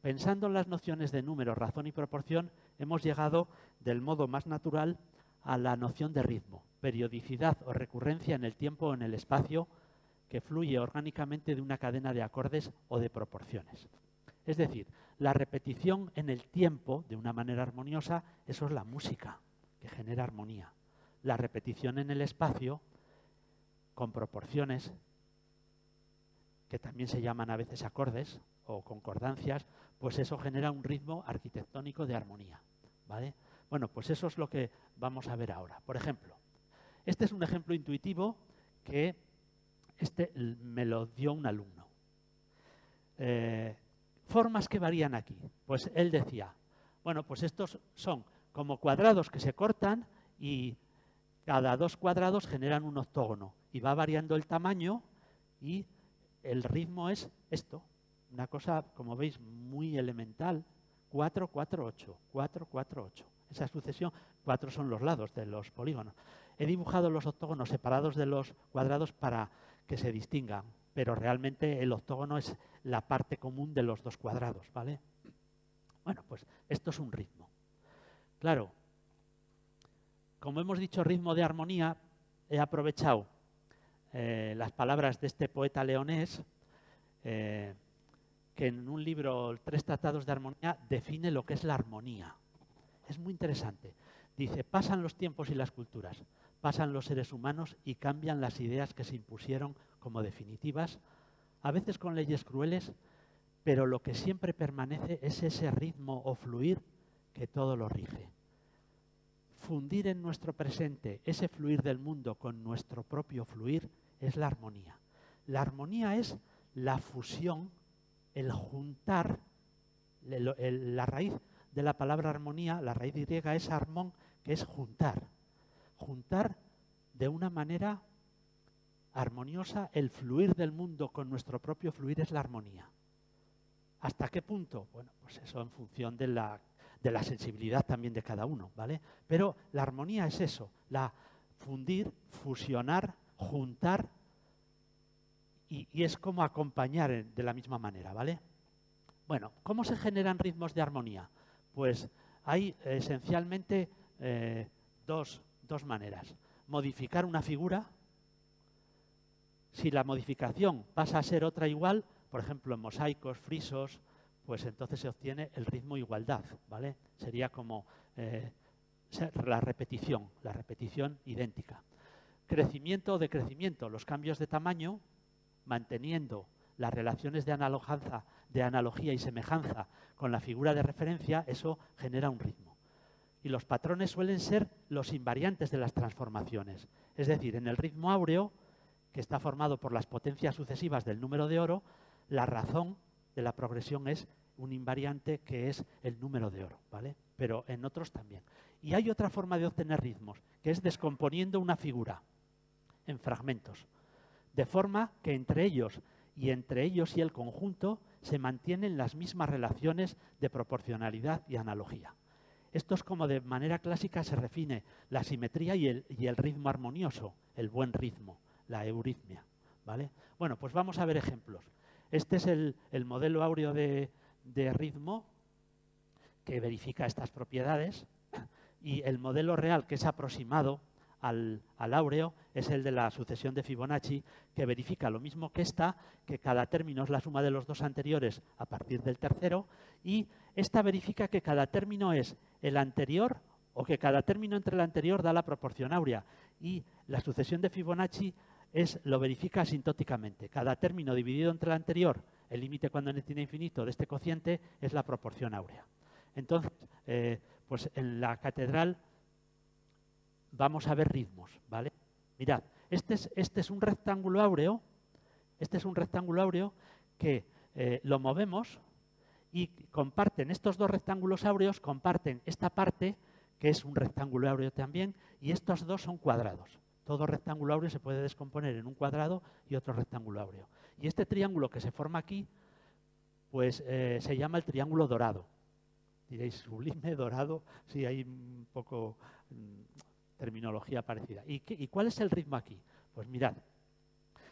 pensando en las nociones de número, razón y proporción, hemos llegado del modo más natural a la noción de ritmo, periodicidad o recurrencia en el tiempo o en el espacio que fluye orgánicamente de una cadena de acordes o de proporciones. Es decir, la repetición en el tiempo de una manera armoniosa, eso es la música que genera armonía. La repetición en el espacio con proporciones, que también se llaman a veces acordes o concordancias, pues eso genera un ritmo arquitectónico de armonía, ¿vale? Bueno, pues eso es lo que vamos a ver ahora. Por ejemplo, este es un ejemplo intuitivo que me lo dio un alumno. Formas que varían aquí. Pues él decía, bueno, pues estos son como cuadrados que se cortan y cada dos cuadrados generan un octógono y va variando el tamaño y el ritmo es esto, una cosa, como veis, muy elemental, 4, 4, 8, 4, 4, 8. Esa sucesión, 4 son los lados de los polígonos. He dibujado los octógonos separados de los cuadrados para que se distingan, pero realmente el octógono es la parte común de los dos cuadrados, ¿vale? Bueno, pues esto es un ritmo. Claro, como hemos dicho, ritmo de armonía, he aprovechado las palabras de este poeta leonés, que en un libro, 3 tratados de armonía, define lo que es la armonía. Es muy interesante. Dice, pasan los tiempos y las culturas, pasan los seres humanos y cambian las ideas que se impusieron como definitivas, a veces con leyes crueles, pero lo que siempre permanece es ese ritmo o fluir que todo lo rige. Fundir en nuestro presente ese fluir del mundo con nuestro propio fluir es la armonía. La armonía es la fusión, el juntar, la raíz de la palabra armonía, la raíz griega es armón, que es juntar. Juntar de una manera armoniosa el fluir del mundo con nuestro propio fluir es la armonía. ¿Hasta qué punto? Bueno, pues eso en función de la sensibilidad también de cada uno, ¿vale? Pero la armonía es eso, la fundir, fusionar, juntar y es como acompañar de la misma manera, ¿vale? Bueno, ¿cómo se generan ritmos de armonía? Pues hay esencialmente dos maneras. Modificar una figura. Si la modificación pasa a ser otra igual, por ejemplo, en mosaicos, frisos, pues entonces se obtiene el ritmo igualdad, ¿vale? Sería como la repetición idéntica. Crecimiento o decrecimiento, los cambios de tamaño, manteniendo las relaciones de analogía y semejanza con la figura de referencia, eso genera un ritmo. Y los patrones suelen ser los invariantes de las transformaciones. Es decir, en el ritmo áureo, que está formado por las potencias sucesivas del número de oro, la razón de la progresión es un invariante que es el número de oro, ¿vale? Pero en otros también. Y hay otra forma de obtener ritmos, que es descomponiendo una figura en fragmentos, de forma que entre ellos y el conjunto se mantienen las mismas relaciones de proporcionalidad y analogía. Esto es como de manera clásica se define la simetría y el ritmo armonioso, el buen ritmo, la euritmia, ¿vale? Bueno, pues vamos a ver ejemplos. Este es el modelo áureo de ritmo que verifica estas propiedades, y el modelo real, que es aproximado al áureo, es el de la sucesión de Fibonacci, que verifica lo mismo que esta, que cada término es la suma de los dos anteriores a partir del tercero, y esta verifica que cada término es el anterior o que cada término entre el anterior da la proporción áurea. Y la sucesión de Fibonacci lo verifica asintóticamente. Cada término dividido entre el anterior, el límite cuando n tiene infinito de este cociente, es la proporción áurea. Entonces, pues en la catedral vamos a ver ritmos, ¿vale? Mirad, este es un rectángulo áureo, que lo movemos y comparten, estos dos rectángulos áureos comparten esta parte, que es un rectángulo áureo también, y estos dos son cuadrados. Todo rectángulo áureo se puede descomponer en un cuadrado y otro rectángulo áureo. Y este triángulo que se forma aquí, pues se llama el triángulo dorado. Diréis, sublime, dorado, sí, hay un poco terminología parecida. ¿Y cuál es el ritmo aquí? Pues mirad,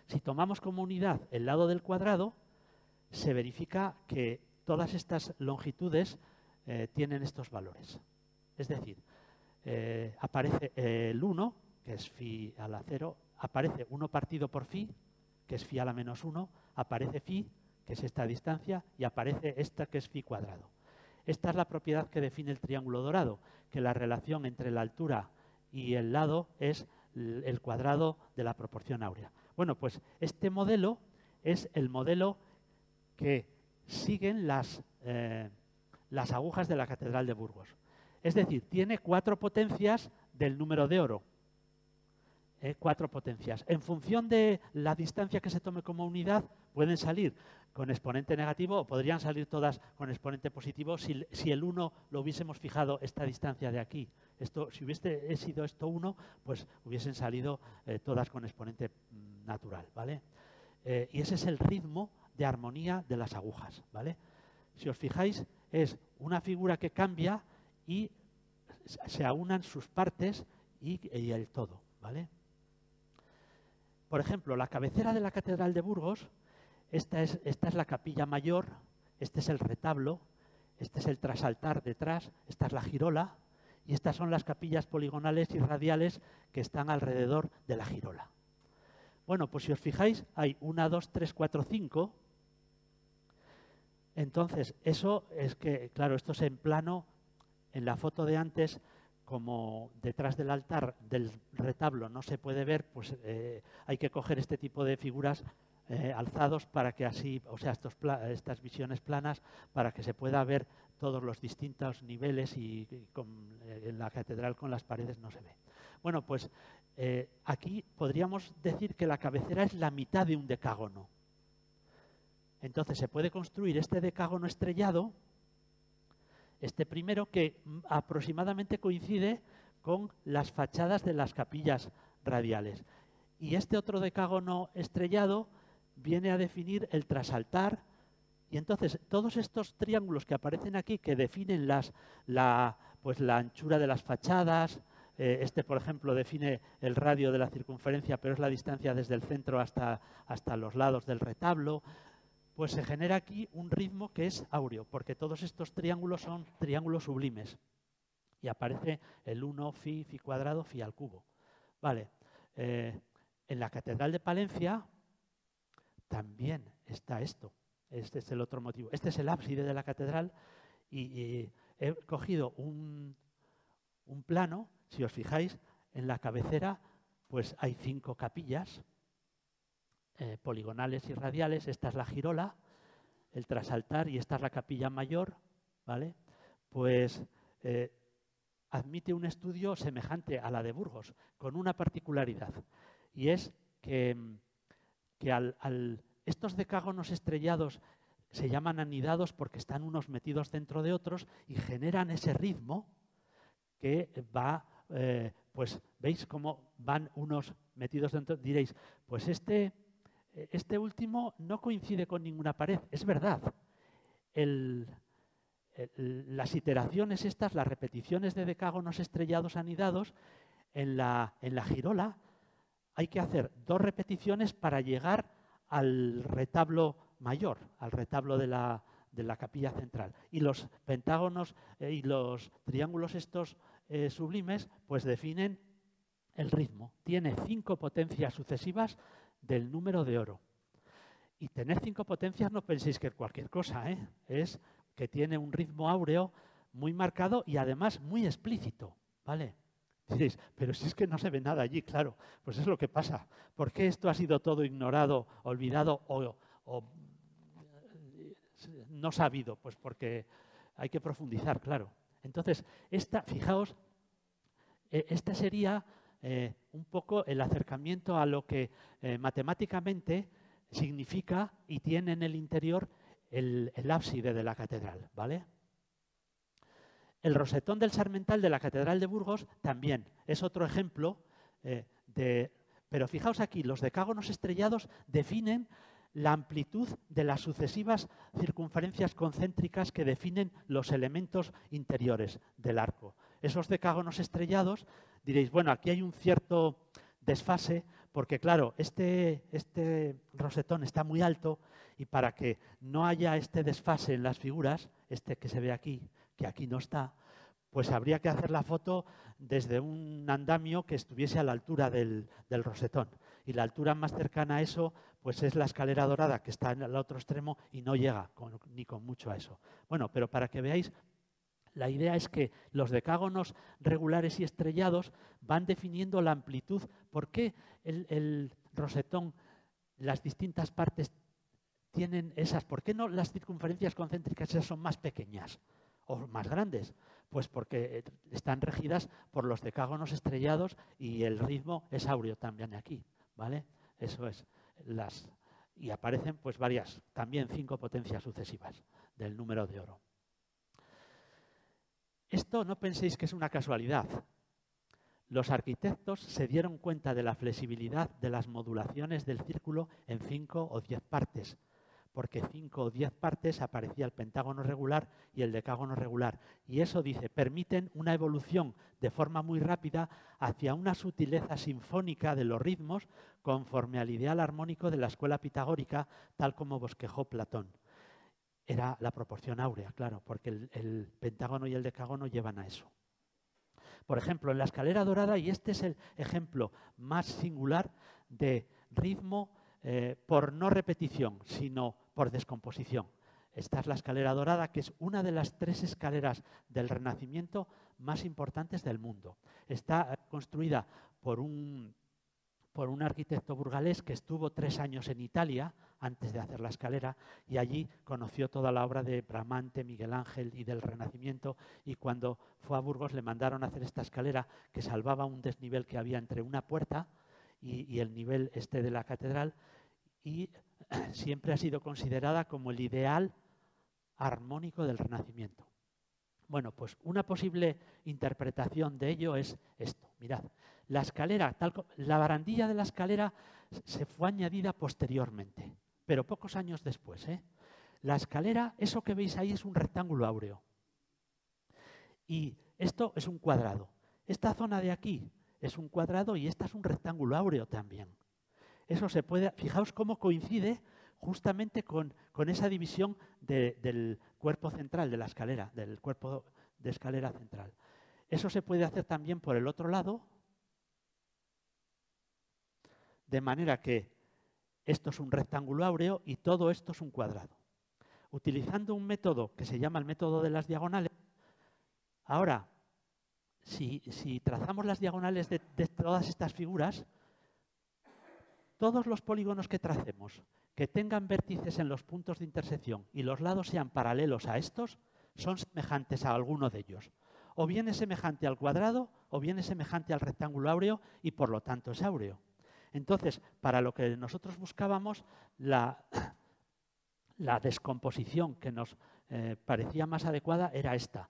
si tomamos como unidad el lado del cuadrado, se verifica que todas estas longitudes tienen estos valores. Es decir, aparece el 1, que es phi a la 0, aparece 1 partido por phi, que es phi a la menos 1, aparece phi, que es esta distancia, y aparece esta, que es phi cuadrado. Esta es la propiedad que define el triángulo dorado, que la relación entre la altura y el lado es el cuadrado de la proporción áurea. Bueno, pues este modelo es el modelo que siguen las agujas de la Catedral de Burgos. Es decir, tiene 4 potencias del número de oro. 4 potencias. En función de la distancia que se tome como unidad, pueden salir con exponente negativo o podrían salir todas con exponente positivo si el 1 lo hubiésemos fijado esta distancia de aquí. Si hubiese sido esto 1, pues hubiesen salido todas con exponente natural, ¿vale? Y ese es el ritmo de armonía de las agujas, ¿vale? Si os fijáis, es una figura que cambia y se aunan sus partes y el todo, ¿vale? Por ejemplo, la cabecera de la Catedral de Burgos, esta es la capilla mayor, este es el retablo, este es el trasaltar detrás, esta es la girola y estas son las capillas poligonales y radiales que están alrededor de la girola. Bueno, pues si os fijáis, hay 1, 2, 3, 4, 5. Entonces, eso es que, claro, esto es en plano, en la foto de antes, como detrás del altar del retablo no se puede ver, pues hay que coger este tipo de figuras alzados para que así, o sea, estas visiones planas, para que se pueda ver todos los distintos niveles y en la catedral con las paredes no se ve. Bueno, pues aquí podríamos decir que la cabecera es la mitad de un decágono. Entonces se puede construir este decágono estrellado, este primero, que aproximadamente coincide con las fachadas de las capillas radiales. Y este otro decágono estrellado viene a definir el trasaltar. Y entonces todos estos triángulos que aparecen aquí, que definen la anchura de las fachadas, este, por ejemplo, define el radio de la circunferencia, pero es la distancia desde el centro hasta los lados del retablo. Pues se genera aquí un ritmo que es áureo, porque todos estos triángulos son triángulos sublimes. Y aparece el 1, phi, phi cuadrado, phi al cubo. Vale. En la Catedral de Palencia también está esto. Este es el otro motivo. Este es el ábside de la catedral y he cogido un plano. Si os fijáis, en la cabecera pues hay 5 capillas poligonales y radiales. Esta es la girola, el trasaltar, y esta es la capilla mayor, ¿vale? Pues admite un estudio semejante a la de Burgos, con una particularidad, y es que estos decágonos estrellados se llaman anidados porque están unos metidos dentro de otros y generan ese ritmo que va, pues veis cómo van unos metidos dentro. Diréis, pues este último no coincide con ninguna pared. Es verdad. Las iteraciones estas, las repeticiones de decágonos estrellados anidados, en la girola hay que hacer 2 repeticiones para llegar al retablo mayor, al retablo de la capilla central. Y los pentágonos y los triángulos estos sublimes pues definen el ritmo. Tiene 5 potencias sucesivas del número de oro. Y tener 5 potencias no penséis que es cualquier cosa, ¿eh? Es que tiene un ritmo áureo muy marcado y además muy explícito, ¿vale? Diréis, pero si es que no se ve nada allí, claro, pues es lo que pasa. ¿Por qué esto ha sido todo ignorado, olvidado o no sabido? Pues porque hay que profundizar, claro. Entonces, fijaos, este sería un poco el acercamiento a lo que matemáticamente significa y tiene en el interior el ábside de la catedral, ¿vale? El rosetón del Sarmental de la Catedral de Burgos también es otro ejemplo pero fijaos aquí, los decágonos estrellados definen la amplitud de las sucesivas circunferencias concéntricas que definen los elementos interiores del arco. Esos decágonos estrellados, diréis, bueno, aquí hay un cierto desfase, porque claro, este rosetón está muy alto y para que no haya este desfase en las figuras, este que se ve aquí, que aquí no está, pues habría que hacer la foto desde un andamio que estuviese a la altura del rosetón. Y la altura más cercana a eso pues es la escalera dorada, que está en el otro extremo y no llega ni con mucho a eso. Bueno, pero para que veáis, la idea es que los decágonos regulares y estrellados van definiendo la amplitud. ¿Por qué el rosetón, las distintas partes tienen esas? ¿Por qué no las circunferencias concéntricas esas son más pequeñas o más grandes? Pues porque están regidas por los decágonos estrellados y el ritmo es áureo también aquí, ¿vale? Eso es. Y aparecen pues varias, también 5 potencias sucesivas del número de oro. Esto no penséis que es una casualidad. Los arquitectos se dieron cuenta de la flexibilidad de las modulaciones del círculo en 5 o 10 partes, porque 5 o 10 partes aparecía el pentágono regular y el decágono regular. Y eso, dice, permiten una evolución de forma muy rápida hacia una sutileza sinfónica de los ritmos conforme al ideal armónico de la escuela pitagórica, tal como bosquejó Platón. Era la proporción áurea, claro, porque el pentágono y el decágono llevan a eso. Por ejemplo, en la escalera dorada, y este es el ejemplo más singular de ritmo por no repetición, sino por descomposición. Esta es la escalera dorada, que es una de las 3 escaleras del Renacimiento más importantes del mundo. Está construida por un arquitecto burgalés que estuvo 3 años en Italia antes de hacer la escalera, y allí conoció toda la obra de Bramante, Miguel Ángel y del Renacimiento, y cuando fue a Burgos le mandaron a hacer esta escalera que salvaba un desnivel que había entre una puerta y el nivel este de la catedral, y siempre ha sido considerada como el ideal armónico del Renacimiento. Bueno, pues una posible interpretación de ello es esto. Mirad, la escalera, la barandilla de la escalera se fue añadida posteriormente, pero pocos años después, ¿eh? La escalera, eso que veis ahí es un rectángulo áureo. Y esto es un cuadrado. Esta zona de aquí es un cuadrado y esta es un rectángulo áureo también. Eso se puede, fijaos cómo coincide justamente con esa división del cuerpo central de la escalera, del cuerpo de escalera central. Eso se puede hacer también por el otro lado, de manera que esto es un rectángulo áureo y todo esto es un cuadrado. Utilizando un método que se llama el método de las diagonales, ahora, si trazamos las diagonales de todas estas figuras, todos los polígonos que tracemos que tengan vértices en los puntos de intersección y los lados sean paralelos a estos, son semejantes a alguno de ellos. O bien es semejante al cuadrado, o bien es semejante al rectángulo áureo y por lo tanto es áureo. Entonces, para lo que nosotros buscábamos, la descomposición que nos parecía más adecuada era esta,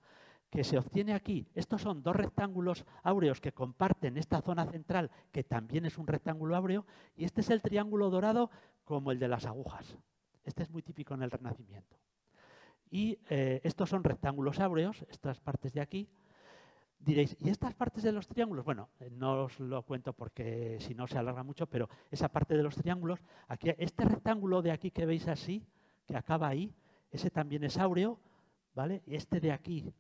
que se obtiene aquí. Estos son dos rectángulos áureos que comparten esta zona central, que también es un rectángulo áureo, y este es el triángulo dorado como el de las agujas. Este es muy típico en el Renacimiento. Y estos son rectángulos áureos, estas partes de aquí. Diréis, ¿y estas partes de los triángulos? Bueno, no os lo cuento porque si no se alarga mucho, pero esa parte de los triángulos, aquí, este rectángulo de aquí que veis así, que acaba ahí, ese también es áureo, ¿vale? Y este de aquí,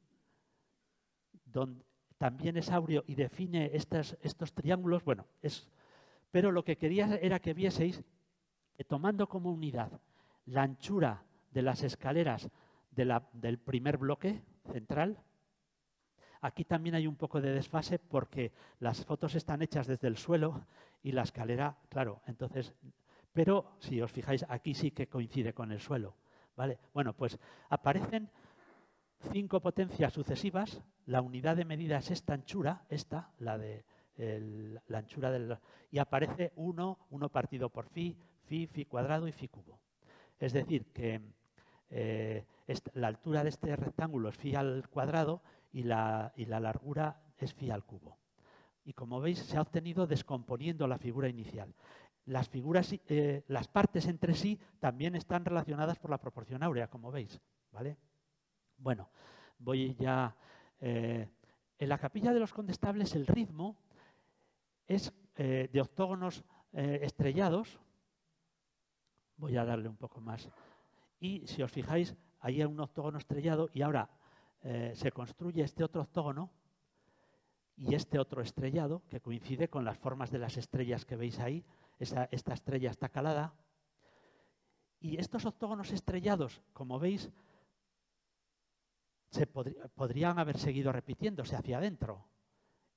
donde también es áureo y define estos triángulos, bueno, pero lo que quería era que vieseis que tomando como unidad la anchura de las escaleras del primer bloque central. Aquí también hay un poco de desfase porque las fotos están hechas desde el suelo y la escalera, claro, entonces, pero si os fijáis, aquí sí que coincide con el suelo, ¿vale? Bueno, pues aparecen 5 potencias sucesivas, la unidad de medida es esta anchura, la anchura y aparece 1 partido por phi cuadrado y phi cubo. Es decir, que la altura de este rectángulo es phi al cuadrado y la largura es phi al cubo. Y como veis, se ha obtenido descomponiendo la figura inicial. Las partes entre sí también están relacionadas por la proporción áurea, como veis, ¿vale? Bueno, voy ya. En la capilla de los condestables el ritmo es de octógonos estrellados. Voy a darle un poco más. Y si os fijáis, ahí hay un octógono estrellado y ahora se construye este otro octógono y este otro estrellado que coincide con las formas de las estrellas que veis ahí. Esta estrella está calada. Y estos octógonos estrellados, como veis, podrían haber seguido repitiéndose hacia adentro.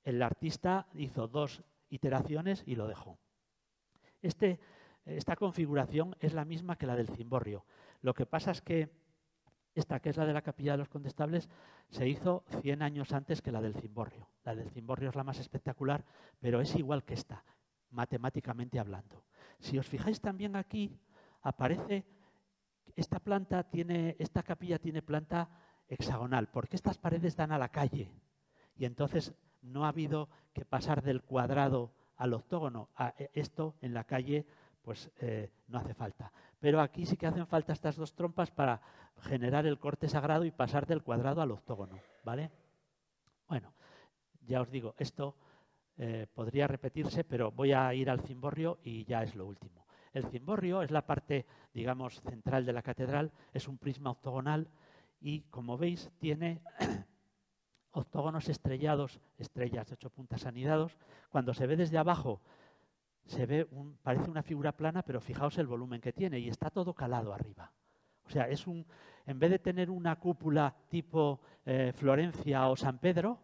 El artista hizo 2 iteraciones y lo dejó. Esta configuración es la misma que la del cimborrio. Lo que pasa es que esta, que es la de la capilla de los condestables, se hizo 100 años antes que la del cimborrio. La del cimborrio es la más espectacular, pero es igual que esta, matemáticamente hablando. Si os fijáis también aquí, aparece, esta capilla tiene planta hexagonal, porque estas paredes dan a la calle. Y entonces no ha habido que pasar del cuadrado al octógono. Esto en la calle pues no hace falta. Pero aquí sí que hacen falta estas 2 trompas para generar el corte sagrado y pasar del cuadrado al octógono, ¿vale? Bueno, ya os digo, esto podría repetirse, pero voy a ir al cimborrio y ya es lo último. El cimborrio es la parte, digamos, central de la catedral, es un prisma octogonal y, como veis, tiene octógonos estrellados, estrellas de 8 puntas anidados. Cuando se ve desde abajo, parece una figura plana, pero fijaos el volumen que tiene y está todo calado arriba. O sea, en vez de tener una cúpula tipo Florencia o San Pedro,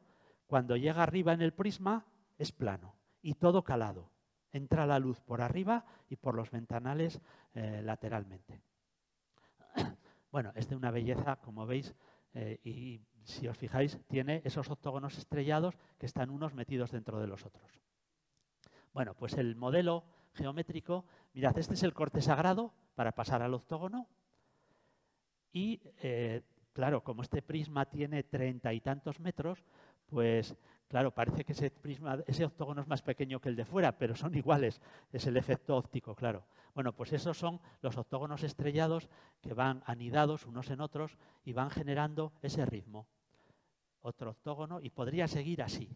cuando llega arriba en el prisma es plano y todo calado. Entra la luz por arriba y por los ventanales lateralmente. Bueno, es de una belleza, como veis, y si os fijáis, tiene esos octógonos estrellados que están unos metidos dentro de los otros. Bueno, pues el modelo geométrico, mirad, este es el corte sagrado para pasar al octógono y, claro, como este prisma tiene 30 y tantos metros, pues, claro, parece que ese octógono es más pequeño que el de fuera, pero son iguales, es el efecto óptico, claro. Bueno, pues esos son los octógonos estrellados que van anidados unos en otros y van generando ese ritmo. Otro octógono y podría seguir así.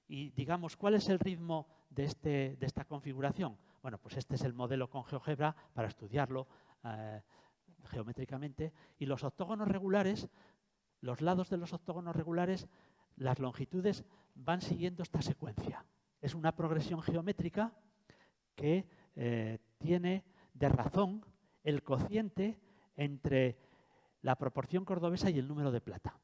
Y digamos, ¿cuál es el ritmo de esta configuración? Bueno, pues este es el modelo con GeoGebra para estudiarlo geométricamente. Y los octógonos regulares, los lados de los octógonos regulares, las longitudes van siguiendo esta secuencia. Es una progresión geométrica que tiene de razón el cociente entre la proporción cordobesa y el número de plata.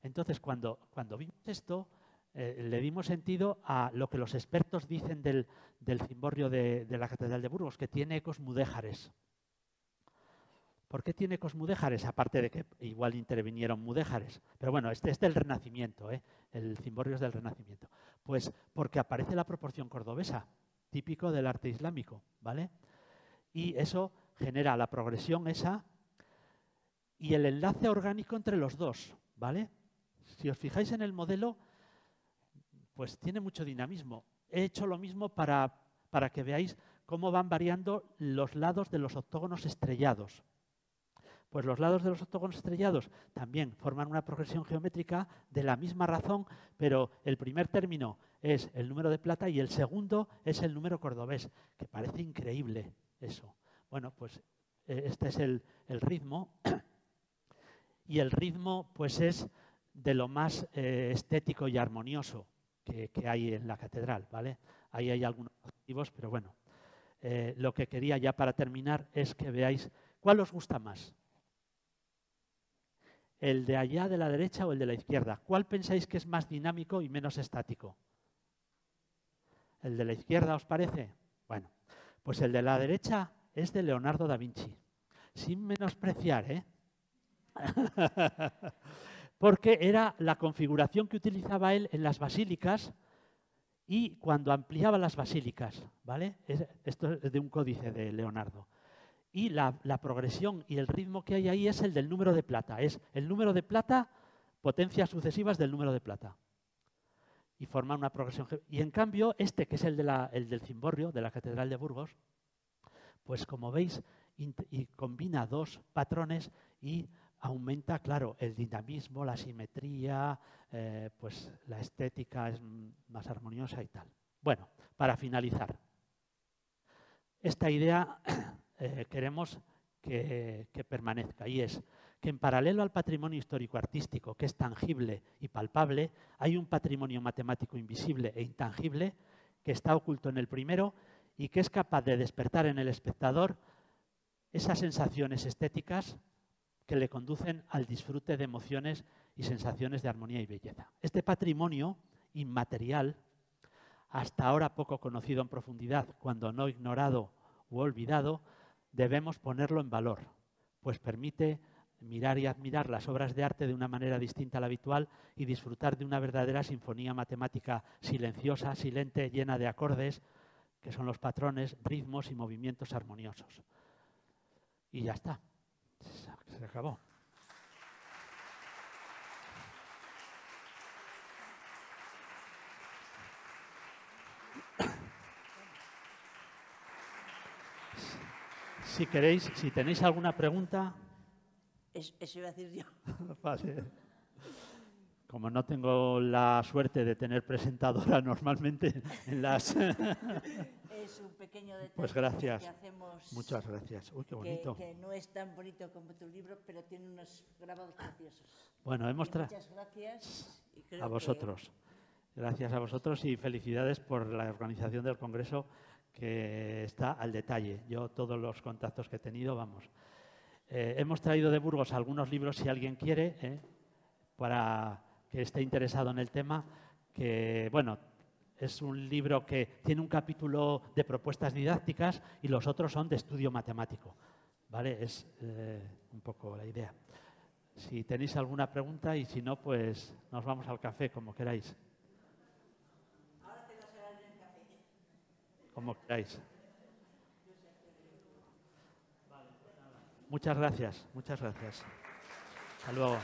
Entonces, cuando vimos esto, le dimos sentido a lo que los expertos dicen del cimborrio de la Catedral de Burgos, que tiene ecos mudéjares. ¿Por qué tiene ecos mudéjares? Aparte de que igual intervinieron mudéjares. Pero bueno, este es del Renacimiento, el cimborrio es del Renacimiento. Pues porque aparece la proporción cordobesa, típico del arte islámico, ¿vale? Y eso genera la progresión esa y el enlace orgánico entre los dos, ¿vale? Si os fijáis en el modelo, pues tiene mucho dinamismo. He hecho lo mismo para que veáis cómo van variando los lados de los octógonos estrellados. Pues los lados de los octógonos estrellados también forman una progresión geométrica de la misma razón, pero el primer término es el número de plata y el segundo es el número cordobés, que parece increíble eso. Bueno, pues este es el ritmo y el ritmo pues es de lo más estético y armonioso que hay en la catedral, ¿vale? Ahí hay algunos objetivos, pero bueno. Lo que quería ya para terminar es que veáis cuál os gusta más. ¿El de allá de la derecha o el de la izquierda? ¿Cuál pensáis que es más dinámico y menos estático? ¿El de la izquierda os parece? Bueno, pues el de la derecha es de Leonardo da Vinci. Sin menospreciar, ¿eh? Porque era la configuración que utilizaba él en las basílicas y cuando ampliaba las basílicas, ¿vale? Esto es de un códice de Leonardo. Y la progresión y el ritmo que hay ahí es el del número de plata. Es el número de plata, potencias sucesivas del número de plata. Y forma una progresión. Y en cambio, este, que es el del cimborrio, de la Catedral de Burgos, pues como veis, y combina dos patrones y aumenta, claro, el dinamismo, la simetría, pues la estética es más armoniosa y tal. Bueno, para finalizar, esta idea queremos que permanezca y es que en paralelo al patrimonio histórico-artístico, que es tangible y palpable, hay un patrimonio matemático invisible e intangible que está oculto en el primero y que es capaz de despertar en el espectador esas sensaciones estéticas que le conducen al disfrute de emociones y sensaciones de armonía y belleza. Este patrimonio inmaterial, hasta ahora poco conocido en profundidad, cuando no ignorado u olvidado, debemos ponerlo en valor, pues permite mirar y admirar las obras de arte de una manera distinta a la habitual y disfrutar de una verdadera sinfonía matemática silenciosa, silente, llena de acordes, que son los patrones, ritmos y movimientos armoniosos. Y ya está. Se acabó. Si queréis, si tenéis alguna pregunta... Eso iba a decir yo. Vale. Como no tengo la suerte de tener presentadora normalmente en las... Es un pequeño detalle pues gracias. Que hacemos. Muchas gracias. Uy, qué bonito. Que no es tan bonito como tu libro, pero tiene unos grabados preciosos. Bueno, muchas gracias. Y creo a vosotros. Gracias a vosotros y felicidades por la organización del Congreso, que está al detalle. Yo todos los contactos que he tenido, vamos. Hemos traído de Burgos algunos libros, si alguien quiere, para que esté interesado en el tema, que, bueno, es un libro que tiene un capítulo de propuestas didácticas y los otros son de estudio matemático, ¿vale? Es un poco la idea. Si tenéis alguna pregunta y si no, pues nos vamos al café, como queráis. Ahora te vas a dar el café. Como queráis. Muchas gracias, muchas gracias. Hasta luego.